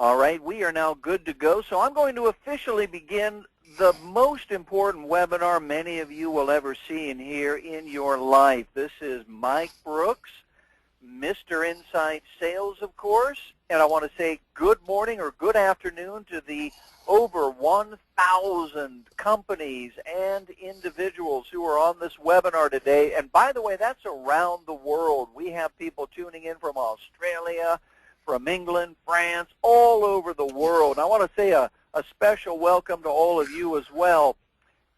All right, we are now good to go. So I'm going to officially begin the most important webinar many of you will ever see and hear in your life. This is Mike Brooks, Mr. Inside Sales, of course. And I want to say good morning or good afternoon to the over 1,000 companies and individuals who are on this webinar today. And by the way, that's around the world. We have people tuning in from Australia, from England, France, all over the world. I want to say a special welcome to all of you as well.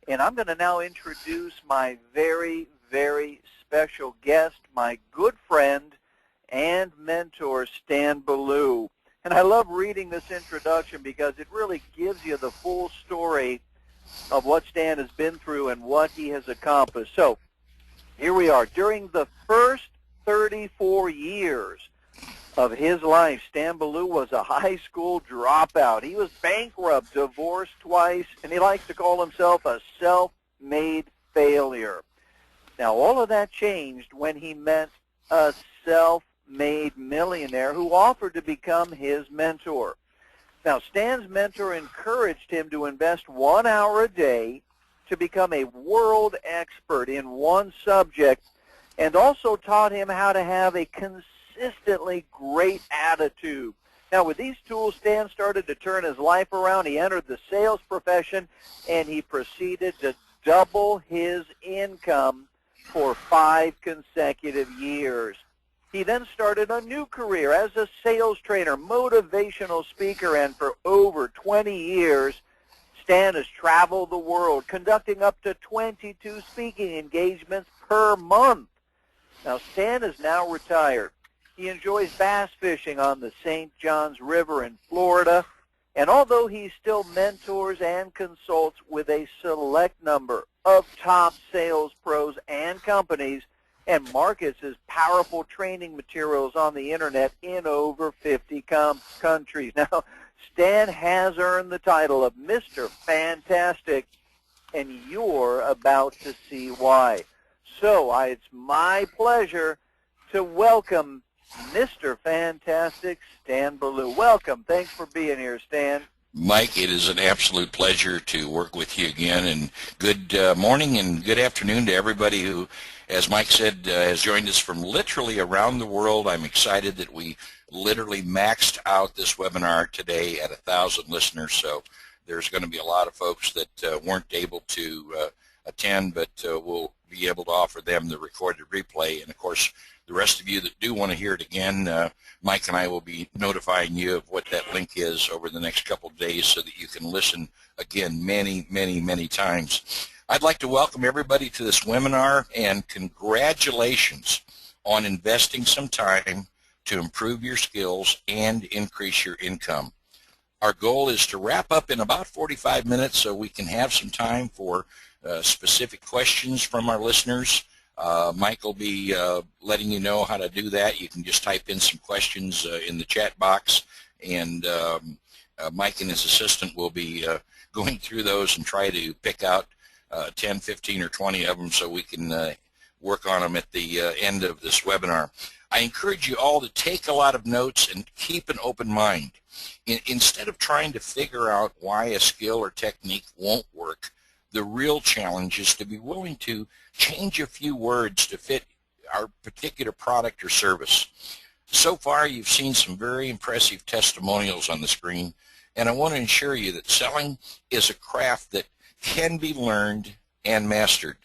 And I'm going to now introduce my very, very special guest, my good friend and mentor, Stan Ballou. And I love reading this introduction because it really gives you the full story of what Stan has been through and what he has accomplished. So here we are. During the first 34 years of his life, Stan Ballou was a high school dropout. He was bankrupt, divorced twice, and he likes to call himself a self-made failure. Now, all of that changed when he met a self-made millionaire who offered to become his mentor. Now, Stan's mentor encouraged him to invest 1 hour a day to become a world expert in one subject, and also taught him how to have a consistently great attitude. Now, with these tools, Stan started to turn his life around. He entered the sales profession, and he proceeded to double his income for 5 consecutive years. He then started a new career as a sales trainer, motivational speaker, and for over 20 years, Stan has traveled the world, conducting up to 22 speaking engagements per month. Now, Stan is now retired. He enjoys bass fishing on the St. Johns River in Florida, and although he still mentors and consults with a select number of top sales pros and companies, and markets his powerful training materials on the internet in over 50 countries. Now, Stan has earned the title of Mr. Fantastic, and you're about to see why. So it's my pleasure to welcome Mr. Fantastic, Stan Ballou. Welcome. Thanks for being here, Stan. Mike, it is an absolute pleasure to work with you again, and good morning and good afternoon to everybody who, as Mike said, has joined us from literally around the world. I'm excited that we literally maxed out this webinar today at 1,000 listeners, so there's going to be a lot of folks that weren't able to attend, but we'll be able to offer them the recorded replay. And of course, the rest of you that do want to hear it again, Mike and I will be notifying you of what that link is over the next couple of days so that you can listen again many, many, many times. I'd like to welcome everybody to this webinar, and congratulations on investing some time to improve your skills and increase your income. Our goal is to wrap up in about 45 minutes so we can have some time for specific questions from our listeners. Mike will be letting you know how to do that. You can just type in some questions in the chat box, and Mike and his assistant will be going through those and try to pick out 10, 15, or 20 of them so we can work on them at the end of this webinar. I encourage you all to take a lot of notes and keep an open mind. Instead of trying to figure out why a skill or technique won't work, the real challenge is to be willing to change a few words to fit our particular product or service. So far, you've seen some very impressive testimonials on the screen, and I want to assure you that selling is a craft that can be learned and mastered.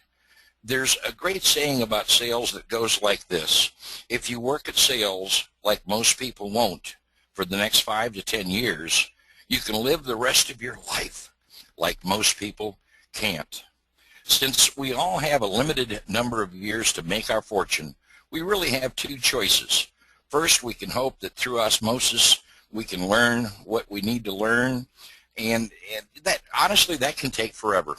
There's a great saying about sales that goes like this: if you work at sales like most people won't for the next 5 to 10 years, you can live the rest of your life like most people can't. Since we all have a limited number of years to make our fortune, we really have 2 choices. First, we can hope that through osmosis we can learn what we need to learn, and that honestly that can take forever.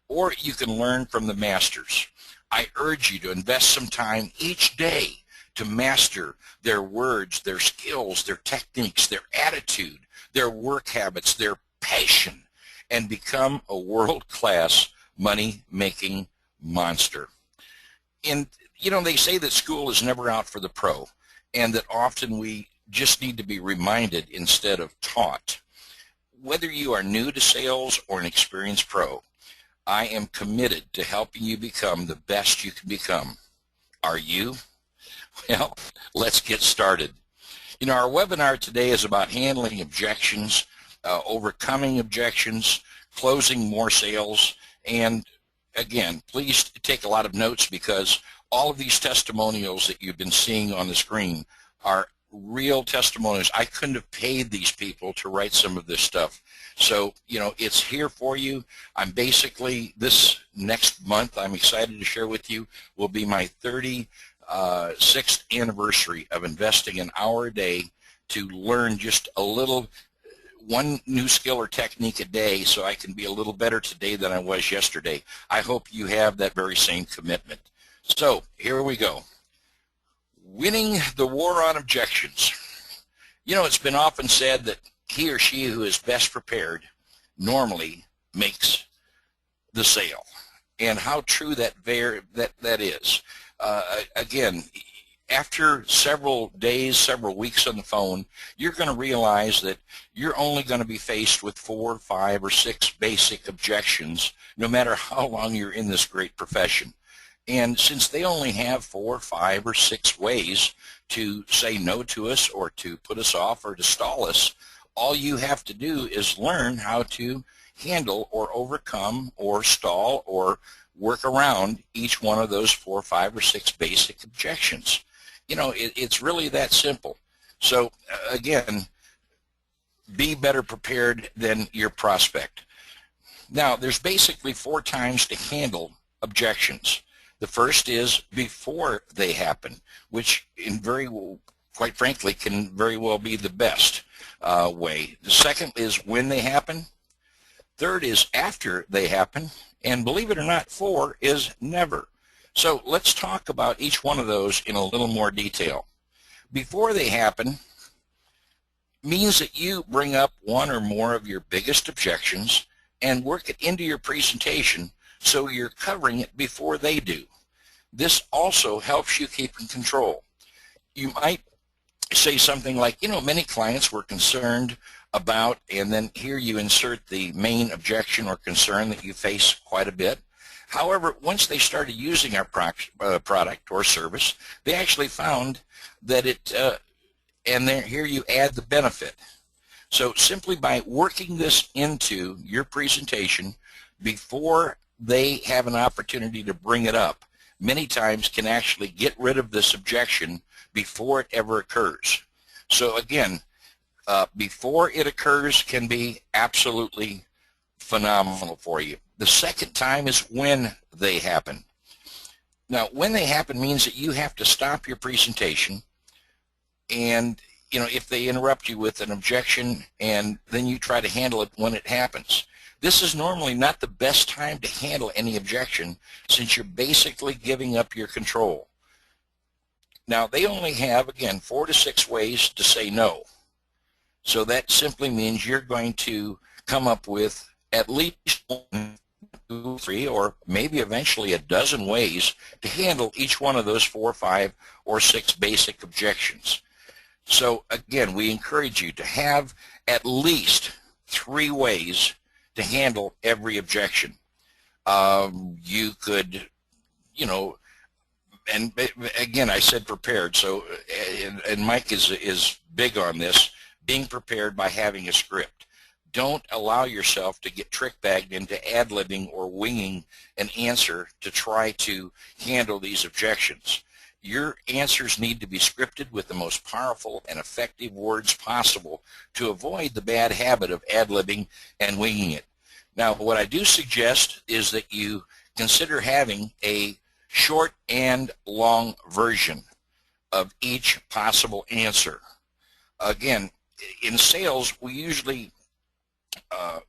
Or you can learn from the masters. I urge you to invest some time each day to master their words, their skills, their techniques, their attitude, their work habits, their passion, and become a world-class money-making monster. And, you know, they say that school is never out for the pro, and that often we just need to be reminded instead of taught. Whether you are new to sales or an experienced pro, I am committed to helping you become the best you can become. Are you? Well, let's get started. You know, our webinar today is about handling objections, overcoming objections, closing more sales, and again, please take a lot of notes because all of these testimonials that you've been seeing on the screen are real testimonials. I couldn't have paid these people to write some of this stuff. So, you know, it's here for you. I'm basically, this next month, I'm excited to share with you, will be my 36th anniversary of investing an hour a day to learn just a little, one new skill or technique a day so I can be a little better today than I was yesterday. I hope you have that very same commitment. So here we go. Winning the war on objections. You know, it's been often said that he or she who is best prepared normally makes the sale, and how true that is. Again, after several days, several weeks on the phone, you're going to realize that you're only going to be faced with 4, 5, or 6 basic objections, no matter how long you're in this great profession. And since they only have 4, 5, or 6 ways to say no to us or to put us off or to stall us, all you have to do is learn how to handle or overcome or stall or work around each one of those 4, 5, or 6 basic objections. You know, it's really that simple. So again, be better prepared than your prospect. Now, there's basically 4 times to handle objections. The first is before they happen, which quite frankly, can very well be the best way. The second is when they happen. Third is after they happen. And believe it or not, 4 is never. So let's talk about each one of those in a little more detail. Before they happen means that you bring up one or more of your biggest objections and work it into your presentation so you're covering it before they do. This also helps you keep in control. You might say something like, you know, many clients were concerned about, and then here you insert the main objection or concern that you face quite a bit. However, once they started using our product or service, they actually found that here you add the benefit. So simply by working this into your presentation before they have an opportunity to bring it up, many times can actually get rid of this objection before it ever occurs. So again, before it occurs can be absolutely phenomenal for you. The second time is when they happen. Now, when they happen means that you have to stop your presentation, and you know, if they interrupt you with an objection and then you try to handle it when it happens. This is normally not the best time to handle any objection since you're basically giving up your control. Now, they only have, again, 4 to 6 ways to say no. So that simply means you're going to come up with at least 1, 2, 3, or maybe eventually a dozen ways to handle each one of those 4, 5, or 6 basic objections. So again, we encourage you to have at least 3 ways to handle every objection. You could, you know, and again, I said prepared, so, and Mike is big on this, being prepared by having a script. Don't allow yourself to get trick-bagged into ad-libbing or winging an answer to try to handle these objections. Your answers need to be scripted with the most powerful and effective words possible to avoid the bad habit of ad-libbing and winging it. Now, what I do suggest is that you consider having a short and long version of each possible answer. Again, in sales, we usually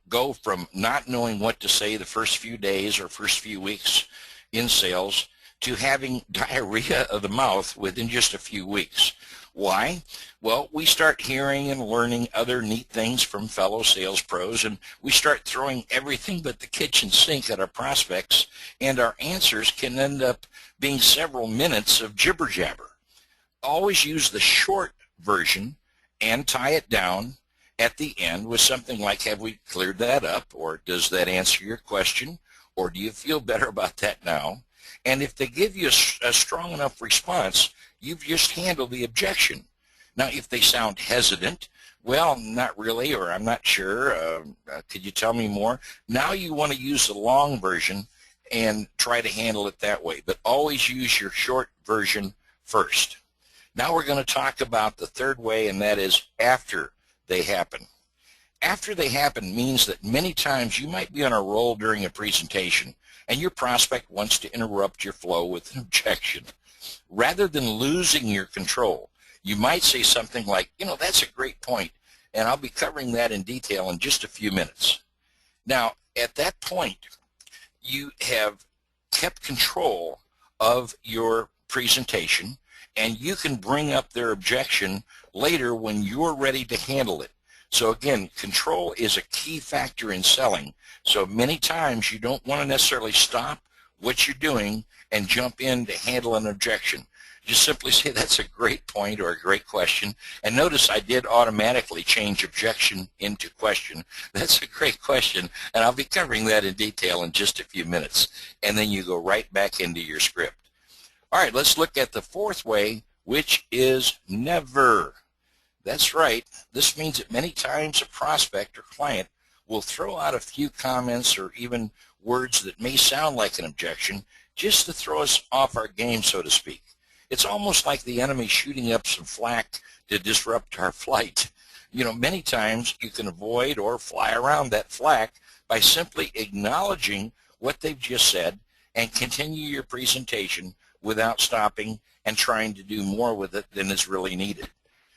go from not knowing what to say the first few days or first few weeks in sales to having diarrhea of the mouth within just a few weeks. Why? Well, we start hearing and learning other neat things from fellow sales pros, and we start throwing everything but the kitchen sink at our prospects, and our answers can end up being several minutes of jibber jabber. Always use the short version and tie it down at the end with something like, have we cleared that up, or does that answer your question, or do you feel better about that now? And if they give you a strong enough response, you've just handled the objection. Now, if they sound hesitant, well, not really, or I'm not sure, could you tell me more? Now you want to use the long version and try to handle it that way, but always use your short version first. Now we're going to talk about the third way, and that is after they happen. After they happen means that many times you might be on a roll during a presentation and your prospect wants to interrupt your flow with an objection. Rather than losing your control, you might say something like, you know, that's a great point, and I'll be covering that in detail in just a few minutes. Now, at that point, you have kept control of your presentation, and you can bring up their objection later when you're ready to handle it. So again, control is a key factor in selling. So many times you don't want to necessarily stop what you're doing and jump in to handle an objection. Just simply say, that's a great point or a great question. And notice I did automatically change objection into question. That's a great question, and I'll be covering that in detail in just a few minutes. And then you go right back into your script. All right, let's look at the fourth way, which is never. That's right. This means that many times a prospect or client will throw out a few comments or even words that may sound like an objection just to throw us off our game, so to speak. It's almost like the enemy shooting up some flak to disrupt our flight. You know, many times you can avoid or fly around that flak by simply acknowledging what they've just said and continue your presentation without stopping and trying to do more with it than is really needed.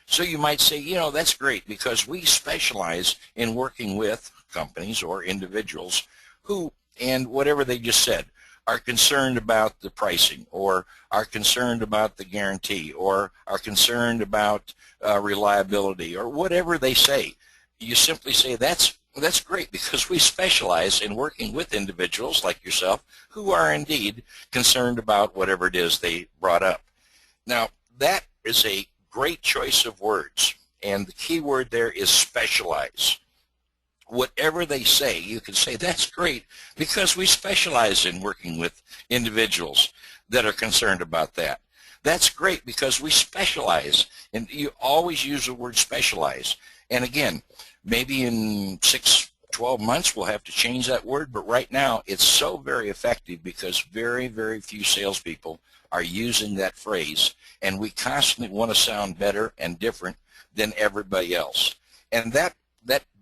So you might say, you know, that's great because we specialize in working with companies or individuals who, and whatever they just said, are concerned about the pricing, or are concerned about the guarantee, or are concerned about reliability, or whatever they say. You simply say, that's great because we specialize in working with individuals like yourself who are indeed concerned about whatever it is they brought up. Now, that is a great choice of words, and the key word there is specialize. Whatever they say, you can say, that's great because we specialize in working with individuals that are concerned about that. That's great because we specialize, and you always use the word specialize. And again, maybe in 6-12 months we'll have to change that word, but right now it's so very effective because very, very few salespeople are using that phrase, and we constantly want to sound better and different than everybody else. And that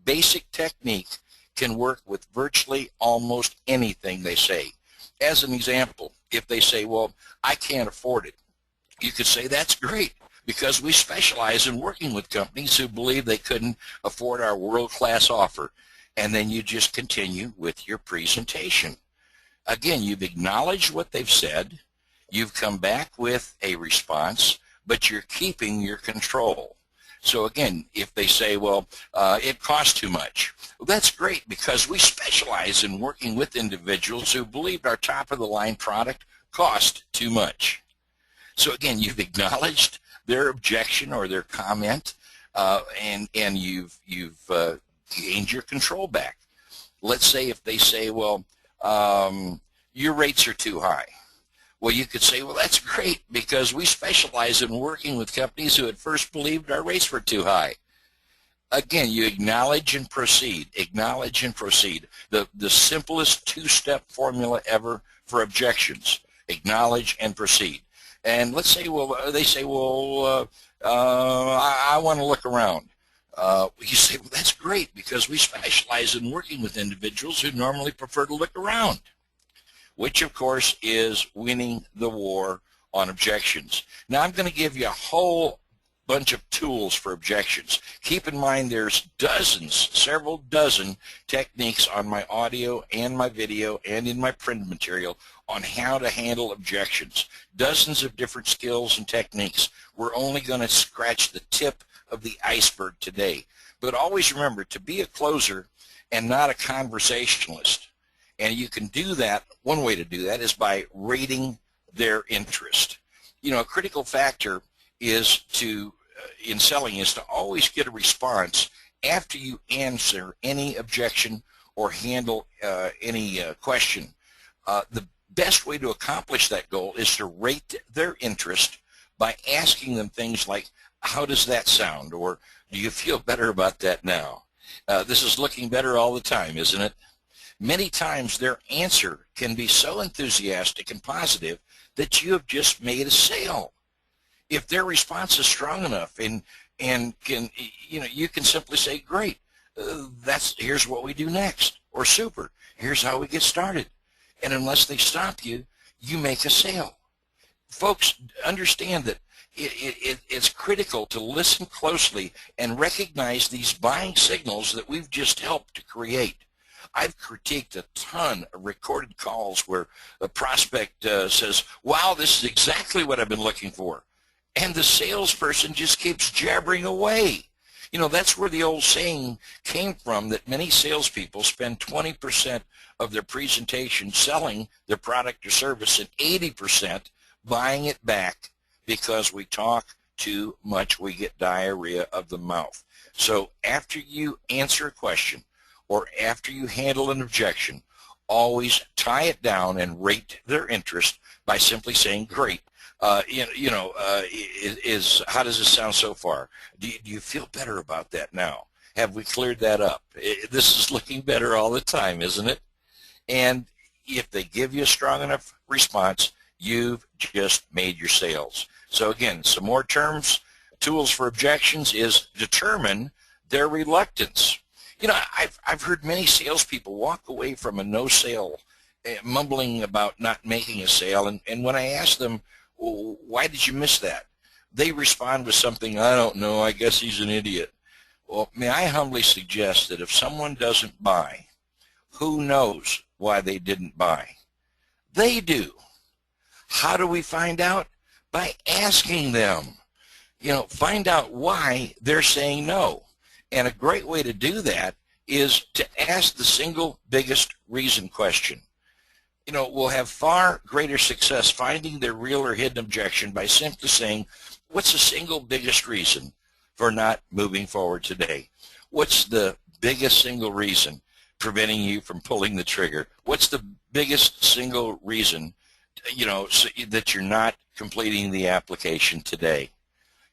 basic technique can work with virtually almost anything they say. As an example, if they say, well, I can't afford it, you could say, that's great because we specialize in working with companies who believe they couldn't afford our world-class offer. And then you just continue with your presentation. Again, you've acknowledged what they've said, you've come back with a response, but you're keeping your control. So again, if they say, well, it costs too much, well, that's great because we specialize in working with individuals who believed our top-of-the-line product cost too much. So again, you've acknowledged their objection or their comment, and you've gained your control back. Let's say if they say, well, your rates are too high. Well, you could say, well, that's great because we specialize in working with companies who at first believed our rates were too high. Again, you acknowledge and proceed. Acknowledge and proceed. The simplest two-step formula ever for objections. Acknowledge and proceed. And let's say, well, they say, well, I want to look around. You say, well, that's great because we specialize in working with individuals who normally prefer to look around, which of course is winning the war on objections. Now I'm going to give you a whole bunch of tools for objections. Keep in mind there's dozens, several dozen techniques on my audio and my video and in my print material on how to handle objections. Dozens of different skills and techniques. We're only going to scratch the tip of the iceberg today. But always remember to be a closer and not a conversationalist. And you can do that, one way to do that is by rating their interest. You know, a critical factor is to in selling is to always get a response after you answer any objection or handle any question. The best way to accomplish that goal is to rate their interest by asking them things like, how does that sound? Or do you feel better about that now? This is looking better all the time, isn't it? Many times their answer can be so enthusiastic and positive that you have just made a sale. If their response is strong enough and can, you can simply say, great, here's what we do next, or super, here's how we get started. And unless they stop you, you make a sale. Folks, understand that it's critical to listen closely and recognize these buying signals that we've just helped to create. I've critiqued a ton of recorded calls where a prospect says, wow, this is exactly what I've been looking for. And the salesperson just keeps jabbering away. That's where the old saying came from, that many salespeople spend 20% of their presentation selling their product or service and 80% buying it back. Because we talk too much, we get diarrhea of the mouth. So after you answer a question or after you handle an objection, always tie it down and rate their interest by simply saying, great. How does this sound so far? Do you feel better about that now? Have we cleared that up? This is looking better all the time, isn't it? And if they give you a strong enough response, you've just made your sales. So again, some more tools for objections is determine their reluctance. I've heard many salespeople walk away from a no sale, mumbling about not making a sale, and when I ask them, well, why did you miss that? They respond with something, I don't know, I guess he's an idiot. Well, may I humbly suggest that if someone doesn't buy, who knows why they didn't buy? They do. How do we find out? By asking them. Find out why they're saying no. And a great way to do that is to ask the single biggest reason question. We'll have far greater success finding their real or hidden objection by simply saying, what's the single biggest reason for not moving forward today? What's the biggest single reason preventing you from pulling the trigger? What's the biggest single reason, so that you're not completing the application today?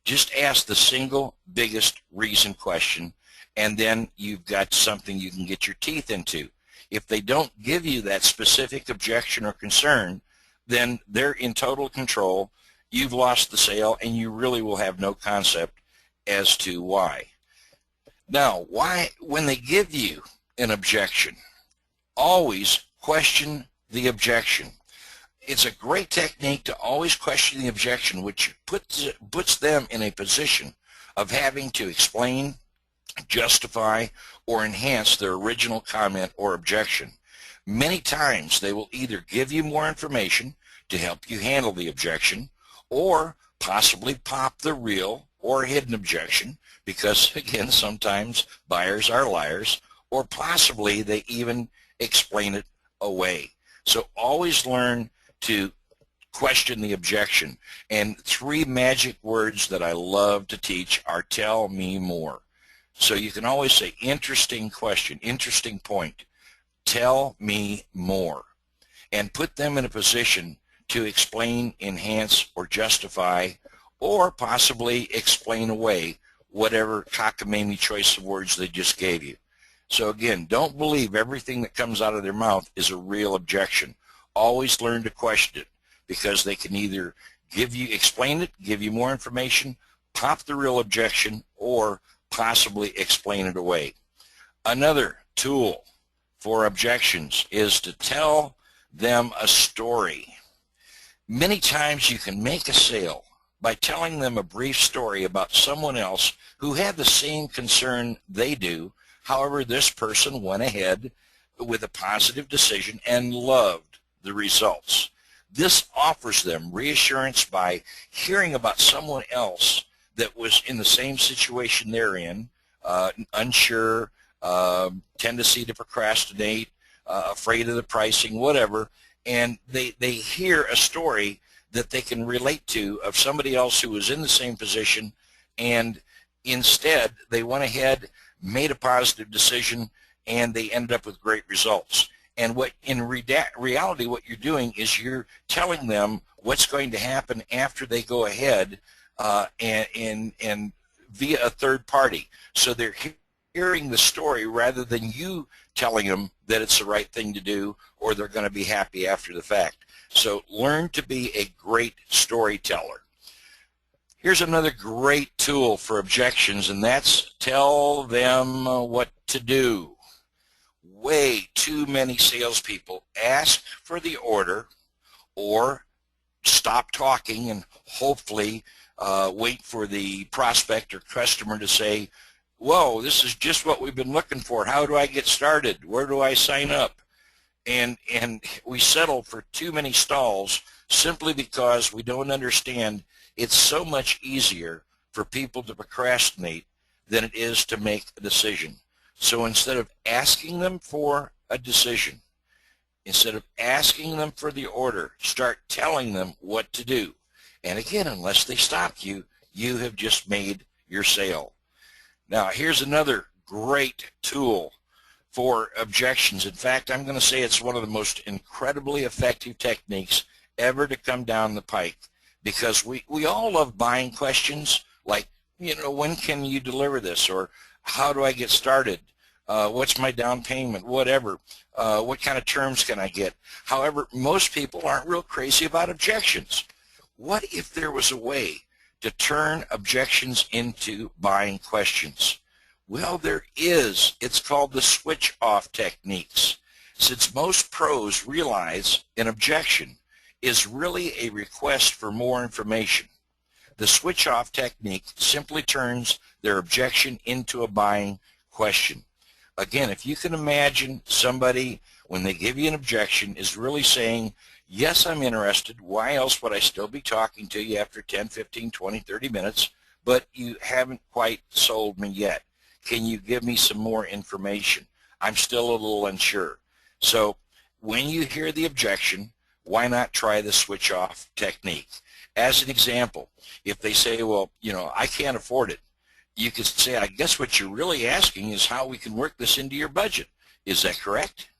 Just ask the single biggest reason question, and then you've got something you can get your teeth into. If they don't give you that specific objection or concern, then they're in total control. You've lost the sale, and you really will have no concept as to why. Now, when they give you an objection, always question the objection. It's a great technique to always question the objection, which puts them in a position of having to explain, justify, or enhance their original comment or objection. Many times they will either give you more information to help you handle the objection, or possibly pop the real or hidden objection, because again, sometimes buyers are liars, or possibly they even explain it away. So always learn to question the objection. And 3 magic words that I love to teach are tell me more. So you can always say interesting question, interesting point, tell me more, and put them in a position to explain, enhance, or justify, or possibly explain away whatever cockamamie choice of words they just gave you. So again, don't believe everything that comes out of their mouth is a real objection. Always learn to question it, because they can either explain it, give you more information, pop the real objection, or possibly explain it away. Another tool for objections is to tell them a story. Many times you can make a sale by telling them a brief story about someone else who had the same concern they do. However, this person went ahead with a positive decision and loved the results. This offers them reassurance by hearing about someone else that was in the same situation they're in, unsure, tendency to procrastinate, afraid of the pricing, whatever, and they hear a story that they can relate to of somebody else who was in the same position, and instead they went ahead, made a positive decision, and they ended up with great results. And what in reality what you're doing is you're telling them what's going to happen after they go ahead and via a third party. So they're hearing the story rather than you telling them that it's the right thing to do or they're going to be happy after the fact. So learn to be a great storyteller. Here's another great tool for objections, and that's tell them what to do. Way too many salespeople ask for the order or stop talking and hopefully wait for the prospect or customer to say, whoa, this is just what we've been looking for. How do I get started? Where do I sign up? And we settle for too many stalls simply because we don't understand it's so much easier for people to procrastinate than it is to make a decision. So instead of asking them for a decision, instead of asking them for the order, start telling them what to do. And again, unless they stop you, you have just made your sale. Now, here's another great tool for objections. In fact, I'm going to say it's one of the most incredibly effective techniques ever to come down the pike, because we all love buying questions like, you know, when can you deliver this, or how do I get started? What's my down payment? Whatever. What kind of terms can I get? However, most people aren't real crazy about objections. What if there was a way to turn objections into buying questions? Well, there is. It's called the switch-off techniques. Since most pros realize an objection is really a request for more information, the switch-off technique simply turns their objection into a buying question. Again, if you can imagine somebody, when they give you an objection, is really saying, yes, I'm interested. Why else would I still be talking to you after 10, 15, 20, 30 minutes, but you haven't quite sold me yet. Can you give me some more information? I'm still a little unsure. So when you hear the objection, why not try the switch-off technique? As an example, if they say, well, you know, I can't afford it, you could say, I guess what you're really asking is how we can work this into your budget. Is that correct?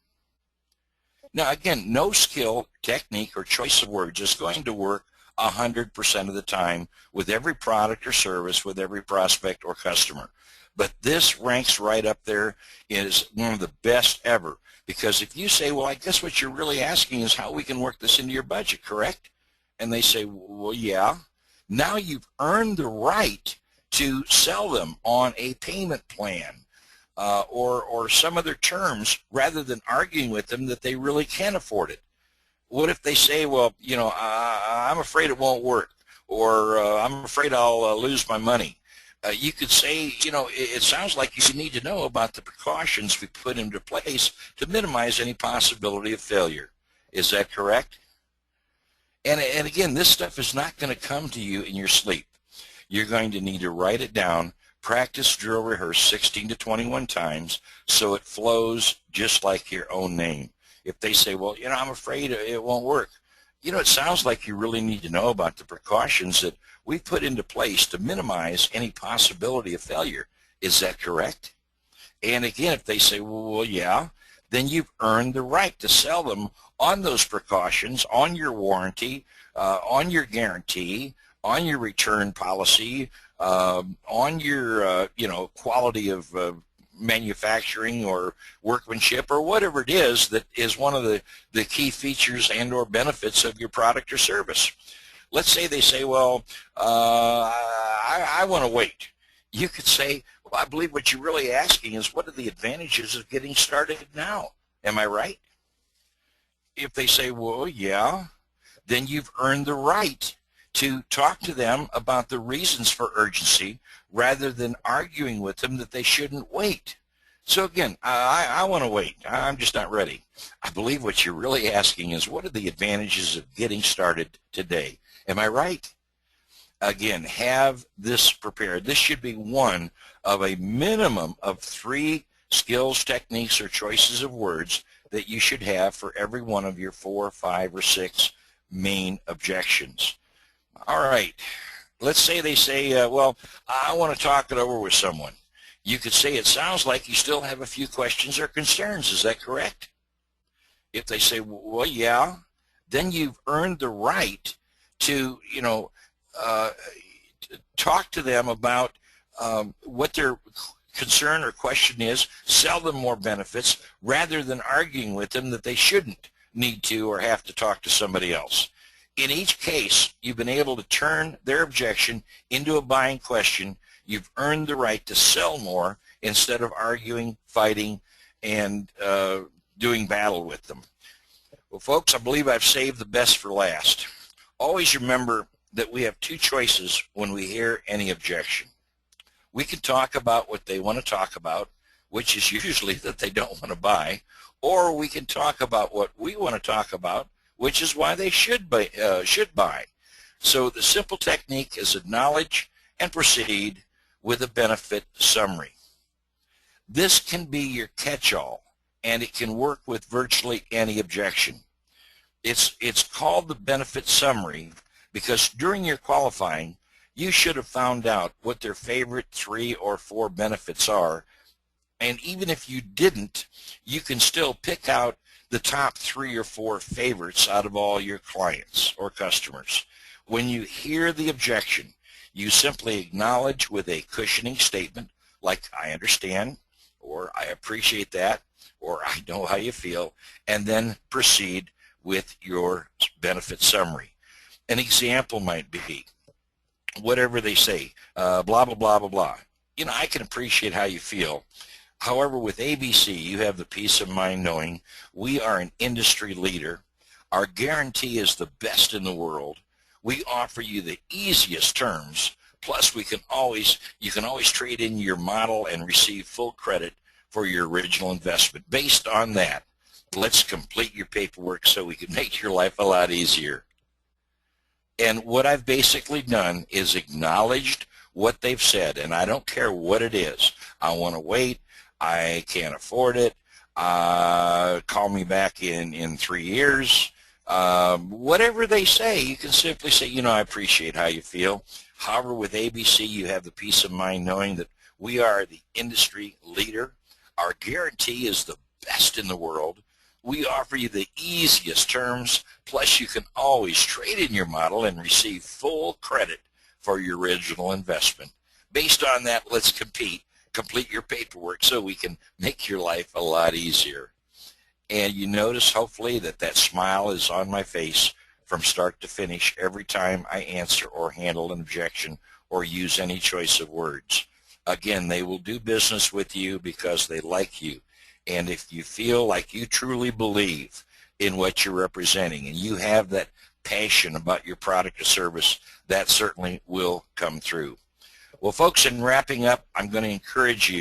Now, again, no skill, technique, or choice of words is going to work 100% of the time with every product or service, with every prospect or customer. But this ranks right up there as one of the best ever, because if you say, well, I guess what you're really asking is how we can work this into your budget, correct? And they say, well, yeah. Now you've earned the right to sell them on a payment plan or some other terms rather than arguing with them that they really can't afford it. What if they say, well, you know, I'm afraid it won't work, or I'm afraid I'll lose my money? You could say, you know, it sounds like you need to know about the precautions we put into place to minimize any possibility of failure. Is that correct? And again, this stuff is not going to come to you in your sleep. You're going to need to write it down, practice, drill, rehearse 16 to 21 times so it flows just like your own name. If they say, well, you know, I'm afraid it won't work, you know, it sounds like you really need to know about the precautions that we put into place to minimize any possibility of failure. Is that correct? And again, if they say, well, yeah, then you've earned the right to sell them on those precautions, on your warranty, on your guarantee, on your return policy, on your you know, quality of manufacturing or workmanship or whatever it is that is one of the key features and or benefits of your product or service. Let's say they say, well, I want to wait. You could say, well, I believe what you're really asking is what are the advantages of getting started now? Am I right? If they say, well, yeah, then you've earned the right to talk to them about the reasons for urgency rather than arguing with them that they shouldn't wait. So again, I want to wait. I'm just not ready. I believe what you're really asking is what are the advantages of getting started today? Am I right? Again, have this prepared. This should be one of a minimum of 3 skills, techniques, or choices of words that you should have for every one of your 4, 5, or 6 main objections. All right, let's say they say, well, I want to talk it over with someone. You could say, it sounds like you still have a few questions or concerns. Is that correct? If they say, well, yeah, then you've earned the right to, talk to them about what their concern or question is, sell them more benefits, rather than arguing with them that they shouldn't need to or have to talk to somebody else. In each case, you've been able to turn their objection into a buying question. You've earned the right to sell more instead of arguing, fighting, and doing battle with them. Well, folks, I believe I've saved the best for last. Always remember that we have two choices when we hear any objection. We can talk about what they want to talk about, which is usually that they don't want to buy, or we can talk about what we want to talk about, which is why they should buy. So the simple technique is acknowledge and proceed with a benefit summary. This can be your catch-all, and it can work with virtually any objection. It's called the benefit summary because during your qualifying, you should have found out what their favorite 3 or 4 benefits are, and even if you didn't, you can still pick out the top 3 or 4 favorites out of all your clients or customers. When you hear the objection, you simply acknowledge with a cushioning statement like, I understand, or I appreciate that, or I know how you feel, and then proceed with your benefit summary. An example might be, whatever they say, blah, blah, blah, blah, blah. I can appreciate how you feel. However, with ABC, you have the peace of mind knowing we are an industry leader. Our guarantee is the best in the world. We offer you the easiest terms. Plus, you can always trade in your model and receive full credit for your original investment. Based on that, let's complete your paperwork so we can make your life a lot easier. And what I've basically done is acknowledged what they've said, and I don't care what it is. I want to wait. I can't afford it. Call me back in 3 years. Whatever they say, you can simply say, I appreciate how you feel. However, with ABC, you have the peace of mind knowing that we are the industry leader. Our guarantee is the best in the world. We offer you the easiest terms, plus you can always trade in your model and receive full credit for your original investment. Based on that, let's complete your paperwork so we can make your life a lot easier. And you notice, hopefully, that smile is on my face from start to finish every time I answer or handle an objection or use any choice of words. Again, they will do business with you because they like you. And if you feel like you truly believe in what you're representing and you have that passion about your product or service, that certainly will come through. Well, folks, in wrapping up, I'm going to encourage you